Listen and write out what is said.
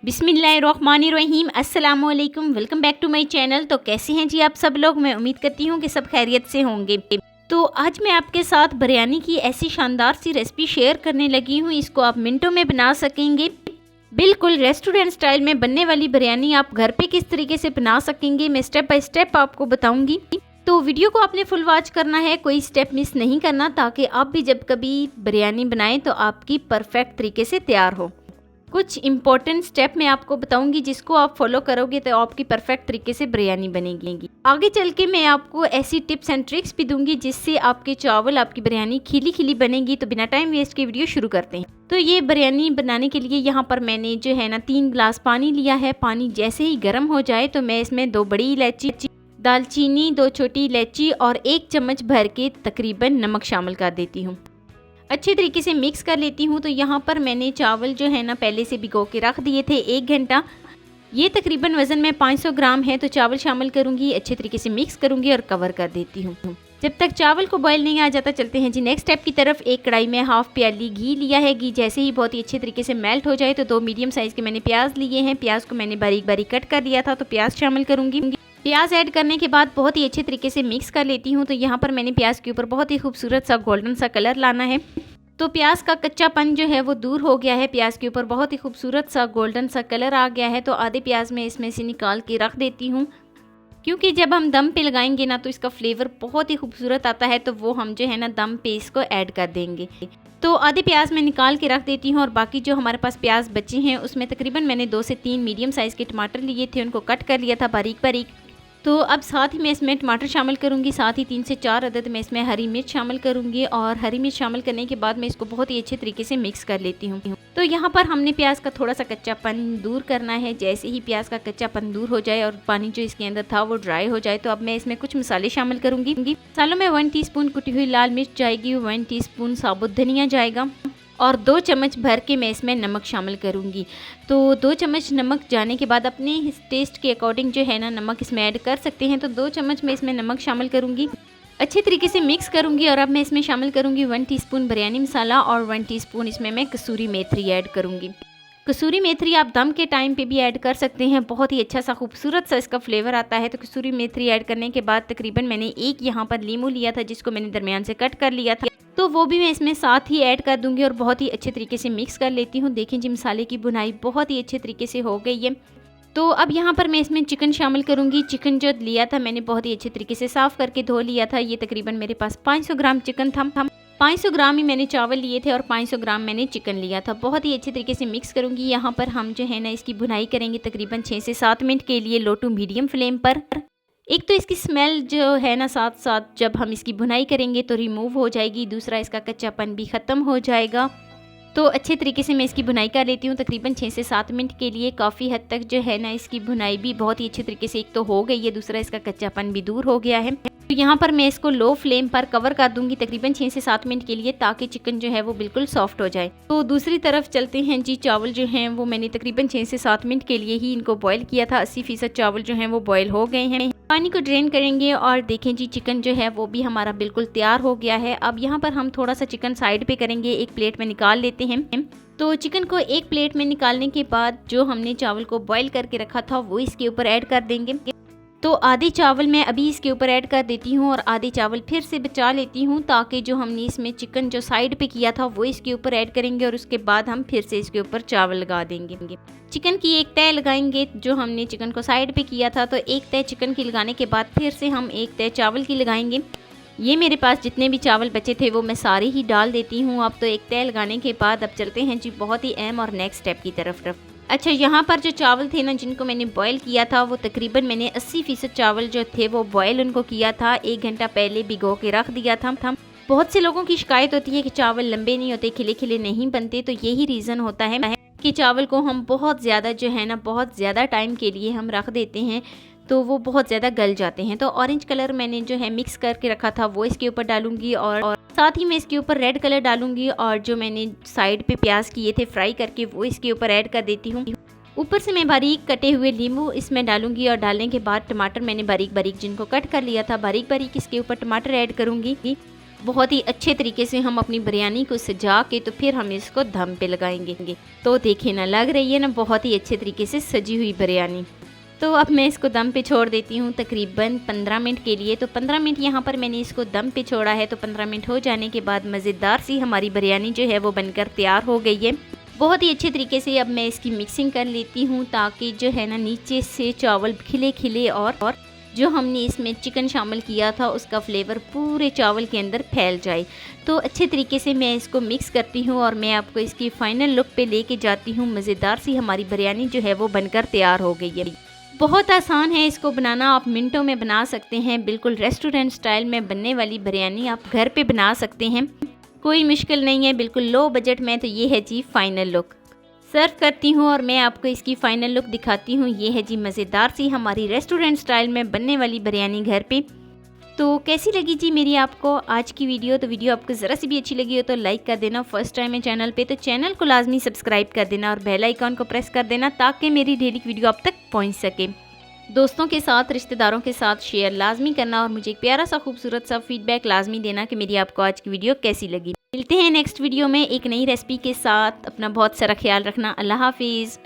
बिस्मिल्लाहिर्रहमानिर्रहीम, अस्सलामुअलैकुम। Welcome back to my channel. तो कैसे हैं जी आप सब लोग? मैं उम्मीद करती हूँ कि सब खैरियत से होंगे। तो आज मैं आपके साथ बिरयानी की ऐसी शानदार सी रेसिपी शेयर करने लगी हूँ। इसको आप मिनटों में बना सकेंगे। बिल्कुल रेस्टोरेंट स्टाइल में बनने वाली बिरयानी आप घर पे किस तरीके से बना सकेंगे, मैं स्टेप बाय स्टेप आपको बताऊंगी। तो वीडियो को आपने फुल वॉच करना है, कोई स्टेप मिस नहीं करना, ताकि आप भी जब कभी बिरयानी बनाएं तो आपकी परफेक्ट तरीके से तैयार हो। कुछ इंपॉर्टेंट स्टेप मैं आपको बताऊंगी जिसको आप फॉलो करोगे तो आपकी परफेक्ट तरीके से बिरयानी बनेगी। आगे चल के मैं आपको ऐसी टिप्स एंड ट्रिक्स भी दूंगी जिससे आपके चावल, आपकी बिरयानी खिली खिली बनेगी। तो बिना टाइम वेस्ट के वीडियो शुरू करते हैं। तो ये बिरयानी बनाने के लिए यहाँ पर मैंने जो है ना 3 गिलास पानी लिया है। पानी जैसे ही गर्म हो जाए तो मैं इसमें 2 बड़ी इलायची, दालचीनी, 2 छोटी इलायची और 1 चम्मच भर के तकरीबन नमक शामिल कर देती हूँ। अच्छे तरीके से मिक्स कर लेती हूँ। तो यहाँ पर मैंने चावल जो है ना पहले से भिगो के रख दिए थे 1 घंटा। ये तकरीबन वज़न में 500 ग्राम है। तो चावल शामिल करूँगी, अच्छे तरीके से मिक्स करूँगी और कवर कर देती हूँ। जब तक चावल को बॉयल नहीं आ जाता चलते हैं जी नेक्स्ट स्टेप की तरफ। एक कढ़ाई में हाफ प्याली घी लिया है। घी जैसे ही बहुत ही अच्छे तरीके से मेल्ट हो जाए तो 2 मीडियम साइज़ के मैंने प्याज लिए हैं। प्याज को मैंने बारीक बारीक कट कर लिया था, तो प्याज शामिल करूँगी। प्याज ऐड करने के बाद बहुत ही अच्छे तरीके से मिक्स कर लेती हूँ। तो यहाँ पर मैंने प्याज के ऊपर बहुत ही खूबसूरत सा गोल्डन सा कलर लाना है। तो प्याज का कच्चापन जो है वो दूर हो गया है। प्याज के ऊपर बहुत ही खूबसूरत सा गोल्डन सा कलर आ गया है। तो आधे प्याज में इसमें से निकाल के रख देती हूँ, क्योंकि जब हम दम पे लगाएंगे ना तो इसका फ्लेवर बहुत ही खूबसूरत आता है। तो वो हम जो है ना दम पे इसको ऐड कर देंगे। तो आधे प्याज में निकाल के रख देती हूँ। और बाकी जो हमारे पास प्याज बचे हैं उसमें तकरीबन मैंने 2 से 3 मीडियम साइज़ के टमाटर लिए थे, उनको कट कर लिया था बारीक बारीक। तो अब साथ ही मैं इसमें टमाटर शामिल करूंगी, साथ ही 3 से 4 अदद मैं इसमें हरी मिर्च शामिल करूंगी। और हरी मिर्च शामिल करने के बाद मैं इसको बहुत ही अच्छे तरीके से मिक्स कर लेती हूँ। तो यहाँ पर हमने प्याज का थोड़ा सा कच्चापन दूर करना है। जैसे ही प्याज का कच्चापन दूर हो जाए और पानी जो इसके अंदर था वो ड्राई हो जाए तो अब मैं इसमें कुछ मसाले शामिल करूंगी। मसालों में 1 टीस्पून कुटी हुई लाल मिर्च जाएगी, 1 टीस्पून साबुत धनिया जाएगा और 2 चम्मच भर के मैं इसमें नमक शामिल करूंगी। तो 2 चम्मच नमक जाने के बाद अपने टेस्ट के अकॉर्डिंग जो है ना नमक इसमें ऐड कर सकते हैं। तो 2 चम्मच मैं इसमें नमक शामिल करूंगी, अच्छे तरीके से मिक्स करूंगी। और अब मैं इसमें शामिल करूंगी 1 टीस्पून बिरयानी मसाला और 1 टीस्पून इसमें मैं कसूरी मेथी ऐड करूंगी। कसूरी मेथी आप दम के टाइम पे भी ऐड कर सकते हैं, बहुत ही अच्छा सा खूबसूरत सा इसका फ्लेवर आता है। तो कसूरी मेथी ऐड करने के बाद तकरीबन मैंने एक यहाँ पर लीमू लिया था जिसको मैंने दरमियान से कट कर लिया था, तो वो भी मैं इसमें साथ ही ऐड कर दूंगी और बहुत ही अच्छे तरीके से मिक्स कर लेती हूँ। देखें जी मसाले की भुनाई बहुत ही अच्छे तरीके से हो गई है। तो अब यहाँ पर मैं इसमें चिकन शामिल करूँगी। चिकन जो लिया था मैंने बहुत ही अच्छे तरीके से साफ़ करके धो लिया था। ये तकरीबन मेरे पास 500 ग्राम चिकन था। 500 ग्राम ही मैंने चावल लिए थे और 500 ग्राम मैंने चिकन लिया था। बहुत ही अच्छे तरीके से मिक्स करूँगी। यहाँ पर हम जो है ना इसकी भुनाई करेंगे तकरीबन 6 से 7 मिनट के लिए लो टू मीडियम फ्लेम पर। एक तो इसकी स्मेल जो है ना साथ साथ जब हम इसकी भुनाई करेंगे तो रिमूव हो जाएगी, दूसरा इसका कच्चापन भी ख़त्म हो जाएगा। तो अच्छे तरीके से मैं इसकी भुनाई कर लेती हूँ तकरीबन 6 से 7 मिनट के लिए। काफ़ी हद तक जो है ना इसकी भुनाई भी बहुत ही अच्छे तरीके से एक तो हो गई है, दूसरा इसका कच्चापन भी दूर हो गया है। तो यहाँ पर मैं इसको लो फ्लेम पर कवर कर दूंगी तकरीबन 6 से 7 मिनट के लिए, ताकि चिकन जो है वो बिल्कुल सॉफ्ट हो जाए। तो दूसरी तरफ चलते हैं जी। चावल जो हैं वो मैंने तकरीबन 6 से 7 मिनट के लिए ही इनको बॉयल किया था। 80% चावल जो हैं वो बॉयल हो गए हैं। पानी को ड्रेन करेंगे और देखें जी चिकन जो है वो भी हमारा बिल्कुल तैयार हो गया है। अब यहाँ पर हम थोड़ा सा चिकन साइड पे करेंगे, एक प्लेट में निकाल लेते हैं। तो चिकन को एक प्लेट में निकालने के बाद जो हमने चावल को बॉईल करके रखा था वो इसके ऊपर ऐड कर देंगे। तो आधे चावल मैं अभी इसके ऊपर ऐड कर देती हूँ और आधे चावल फिर से बचा लेती हूँ, ताकि जो हमने इसमें चिकन जो साइड पे किया था वो इसके ऊपर ऐड करेंगे और उसके बाद हम फिर से इसके ऊपर चावल लगा देंगे। चिकन की एक तय लगाएंगे, जो हमने चिकन को साइड पे किया था। तो एक तय चिकन की लगाने के बाद फिर से हम एक तय चावल की लगाएंगे। ये मेरे पास जितने भी चावल बचे थे वो मैं सारे ही डाल देती हूँ। अब तो एक तय लगाने के बाद अब चलते हैं जी बहुत ही अहम और नेक्स्ट स्टेप की तरफ। अच्छा, यहाँ पर जो चावल थे ना जिनको मैंने बॉयल किया था वो तकरीबन मैंने 80% चावल जो थे वो बॉयल उनको किया था। 1 घंटा पहले भिगो के रख दिया था। बहुत से लोगों की शिकायत होती है कि चावल लंबे नहीं होते, खिले खिले नहीं बनते। तो यही रीज़न होता है कि चावल को हम बहुत ज़्यादा जो है ना बहुत ज़्यादा टाइम के लिए हम रख देते हैं तो वो बहुत ज़्यादा गल जाते हैं। तो ऑरेंज कलर मैंने जो है मिक्स करके रखा था वो इसके ऊपर डालूंगी और साथ ही मैं इसके ऊपर रेड कलर डालूंगी। और जो मैंने साइड पे प्याज किए थे फ्राई करके वो इसके ऊपर ऐड कर देती हूँ। ऊपर से मैं बारीक कटे हुए नींबू इसमें डालूंगी और डालने के बाद टमाटर मैंने बारीक बारीक जिनको कट कर लिया था बारीक बारीक इसके ऊपर टमाटर ऐड करूंगी। बहुत ही अच्छे तरीके से हम अपनी बिरयानी को सजा के तो फिर हम इसको दम पे लगाएंगे। तो देखिए ना, लग रही है ना बहुत ही अच्छे तरीके से सजी हुई बिरयानी। तो अब मैं इसको दम पे छोड़ देती हूँ तकरीबन 15 मिनट के लिए। तो 15 मिनट यहाँ पर मैंने इसको दम पे छोड़ा है। तो 15 मिनट हो जाने के बाद मज़ेदार सी हमारी बिरयानी जो है वो बनकर तैयार हो गई है। बहुत ही अच्छे तरीके से अब मैं इसकी मिक्सिंग कर लेती हूँ ताकि जो है ना नीचे से चावल खिले खिले और जो हमने इसमें चिकन शामिल किया था उसका फ्लेवर पूरे चावल के अंदर फैल जाए। तो अच्छे तरीके से मैं इसको मिक्स करती हूँ और मैं आपको इसकी फ़ाइनल लुक पे लेके जाती हूँ। मज़ेदार सी हमारी बिरयानी जो है वो बनकर तैयार हो गई है। बहुत आसान है इसको बनाना, आप मिनटों में बना सकते हैं। बिल्कुल रेस्टोरेंट स्टाइल में बनने वाली बिरयानी आप घर पे बना सकते हैं, कोई मुश्किल नहीं है, बिल्कुल लो बजट में। तो ये है जी फ़ाइनल लुक। सर्व करती हूँ और मैं आपको इसकी फ़ाइनल लुक दिखाती हूँ। ये है जी मज़ेदार सी हमारी रेस्टोरेंट स्टाइल में बनने वाली बिरयानी घर पे। तो कैसी लगी जी मेरी आपको आज की वीडियो? तो वीडियो आपको ज़रा सी भी अच्छी लगी हो तो लाइक कर देना। फर्स्ट टाइम है चैनल पे तो चैनल को लाजमी सब्सक्राइब कर देना और बेल आइकॉन को प्रेस कर देना ताकि मेरी डेली वीडियो आप तक पहुँच सके। दोस्तों के साथ, रिश्तेदारों के साथ शेयर लाजमी करना और मुझे एक प्यारा सा खूबसूरत सा फीडबैक लाजमी देना कि मेरी आपको आज की वीडियो कैसी लगी। मिलते हैं नेक्स्ट वीडियो में एक नई रेसिपी के साथ। अपना बहुत सारा ख्याल रखना। अल्लाह हाफिज़।